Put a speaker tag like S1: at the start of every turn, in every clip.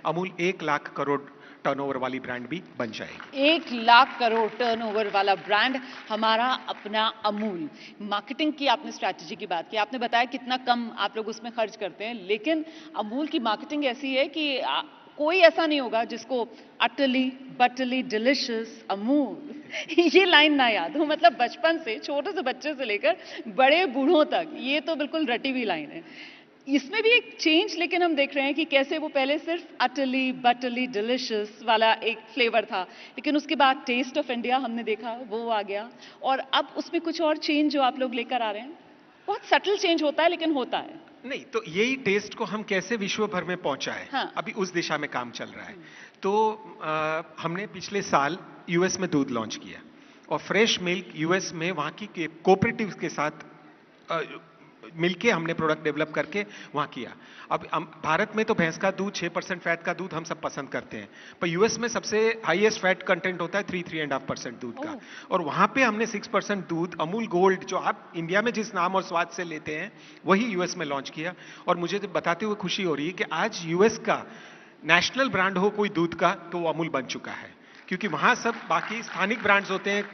S1: Amul 1 lakh crore turnover वाली brand भी बन जाएगी।
S2: 1 लाख करोड़ टर्नओवर वाला ब्रांड हमारा अपना अमूल। मार्केटिंग की आपने स्ट्रैटेजी की बात की, आपने बताया कितना कम आप लोग उसमें खर्च करते हैं, लेकिन अमूल की मार्केटिंग ऐसी है कि कोई ऐसा नहीं होगा जिसको अटली बटली डिलिशियस अमूल ये लाइन ना याद हो। मतलब बचपन से, छोटे से बच्चे से लेकर बड़े बूढ़ों तक ये तो बिल्कुल रटी हुई लाइन है। इसमें भी एक चेंज लेकिन हम देख रहे हैं कि कैसे वो पहले सिर्फ अटली बटली डिलिशियस वाला एक फ्लेवर था, लेकिन उसके बाद टेस्ट ऑफ इंडिया हमने देखा वो आ गया, और अब उसमें कुछ और चेंज जो आप लोग लेकर आ रहे हैं। बहुत सटल चेंज होता है लेकिन होता है।
S1: नहीं तो यही टेस्ट को हम कैसे विश्व भर में पहुंचाएं,
S2: हाँ।
S1: अभी उस दिशा में काम चल रहा है। तो हमने पिछले साल यूएस में दूध लॉन्च किया और फ्रेश मिल्क यूएस में वहां की कोऑपरेटिव्स के साथ मिलके हमने प्रोडक्ट डेवलप करके वहां किया। अब भारत में तो भैंस का दूध 6% फैट का दूध हम सब पसंद करते हैं, पर यूएस में सबसे हाईएस्ट फैट कंटेंट होता है 3-3.5% दूध का, और वहां पे हमने 6% दूध अमूल गोल्ड जो आप इंडिया में जिस नाम और स्वाद से लेते हैं वही यूएस में लॉन्च किया। और मुझे तो बताते हुए खुशी हो रही है कि आज यूएस का नेशनल ब्रांड हो कोई दूध का तो वो अमूल बन चुका है, क्योंकि वहां सब बाकी स्थानिक ब्रांड्स होते हैं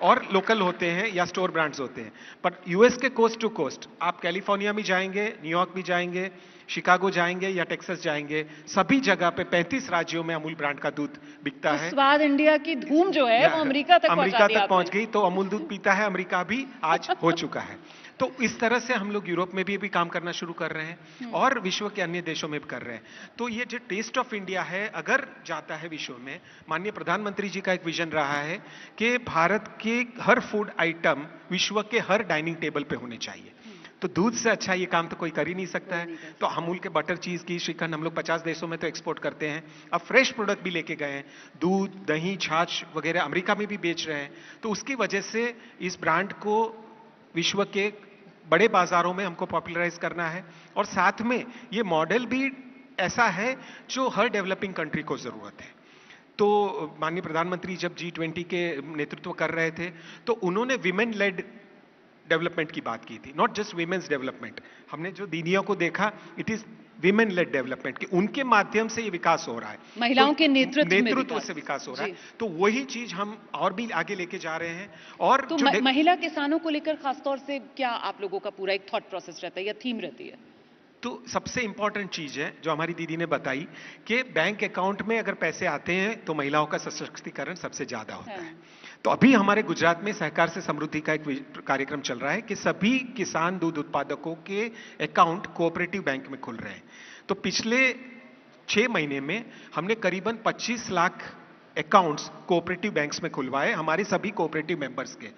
S1: और लोकल होते हैं या स्टोर ब्रांड्स होते हैं। पर यूएस के कोस्ट टू कोस्ट आप कैलिफोर्निया में जाएंगे, न्यूयॉर्क भी जाएंगे, शिकागो जाएंगे या टेक्सास जाएंगे, सभी जगह पे 35 राज्यों में अमूल ब्रांड का दूध बिकता है।
S2: स्वाद इंडिया की धूम जो है वो अमेरिका तक
S1: पहुंच गई, तो अमूल दूध पीता है अमेरिका भी आज हो चुका है। तो इस तरह से हम लोग यूरोप में भी काम करना शुरू कर रहे हैं और विश्व के अन्य देशों में भी कर रहे हैं। तो ये जो टेस्ट ऑफ इंडिया है अगर जाता है विश्व में, माननीय प्रधानमंत्री जी का एक विजन रहा है कि भारत के हर फूड आइटम विश्व के हर डाइनिंग टेबल पे होने चाहिए। तो दूध से अच्छा ये काम तो कोई कर ही नहीं सकता है। तो अमूल के बटर चीज की श्रीखंड हम लोग 50 देशों में तो एक्सपोर्ट करते हैं। अब फ्रेश प्रोडक्ट भी लेके गए हैं, दूध दही छाछ वगैरह अमेरिका में भी बेच रहे हैं। तो उसकी वजह से इस ब्रांड को विश्व के बड़े बाजारों में हमको पॉपुलराइज करना है, और साथ में ये मॉडल भी ऐसा है जो हर डेवलपिंग कंट्री को जरूरत है। तो माननीय प्रधानमंत्री जब G20 के नेतृत्व कर रहे थे तो उन्होंने विमेन लेड डेवलपमेंट की बात की थी, नॉट जस्ट विमेन्स डेवलपमेंट। हमने जो दीदियों को देखा, it is women lead development, कि उनके माध्यम से ये विकास हो रहा है,
S2: महिलाओं
S1: तो
S2: के नेतृत्व
S1: से विकास हो रहा है। तो वही चीज हम और भी आगे लेके जा रहे हैं। और
S2: तो महिला किसानों को लेकर खासतौर से क्या आप लोगों का पूरा एक थॉट प्रोसेस रहता है या थीम रहती है?
S1: तो सबसे इंपॉर्टेंट चीज है जो हमारी दीदी ने बताई कि बैंक अकाउंट में अगर पैसे आते हैं तो महिलाओं का सशक्तिकरण सबसे ज्यादा होता है। तो अभी हमारे गुजरात में सहकार से समृद्धि का एक कार्यक्रम चल रहा है कि सभी किसान दूध उत्पादकों के अकाउंट कोऑपरेटिव बैंक में खुल रहे हैं। तो पिछले 6 महीने में हमने करीबन 25 लाख अकाउंट्स कोऑपरेटिव बैंक्स में खुलवाए, हमारे सभी कोऑपरेटिव मेंबर्स के।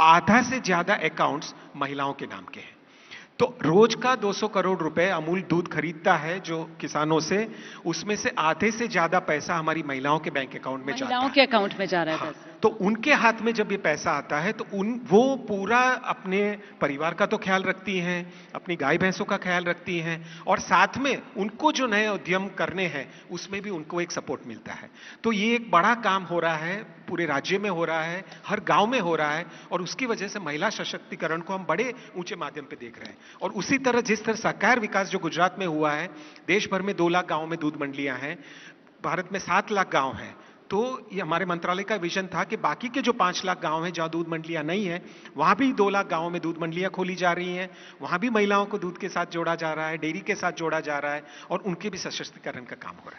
S1: आधा से ज्यादा अकाउंट्स महिलाओं के नाम के हैं। तो रोज का 200 करोड़ रुपए अमूल दूध खरीदता है जो किसानों से, उसमें से आधे से ज्यादा पैसा हमारी महिलाओं के बैंक अकाउंट में जाता है।
S2: महिलाओं के अकाउंट में जा रहा है।
S1: हाँ, तो उनके हाथ में जब ये पैसा आता है तो वो पूरा अपने परिवार का तो ख्याल रखती हैं, अपनी गाय भैंसों का ख्याल रखती हैं, और साथ में उनको जो नए उद्यम करने हैं उसमें भी उनको एक सपोर्ट मिलता है। तो ये एक बड़ा काम हो रहा है, पूरे राज्य में हो रहा है, हर गांव में हो रहा है, और उसकी वजह से महिला सशक्तिकरण को हम बड़े ऊंचे माध्यम पे देख रहे हैं। और उसी तरह जिस तरह सहकार विकास जो गुजरात में हुआ है, देश भर में 2 लाख गांवों में दूध मंडियां हैं, भारत में 7 लाख गांव हैं। तो ये हमारे मंत्रालय का विजन था कि बाकी के जो 5 लाख गांव हैं जहां दूध मंडियां नहीं है, वहां भी 2 लाख गांवों में दूध मंडियां खोली जा रही हैं, वहां भी महिलाओं को दूध के साथ जोड़ा जा रहा है, डेयरी के साथ जोड़ा जा रहा है, और उनके भी सशक्तिकरण का काम हो रहा है।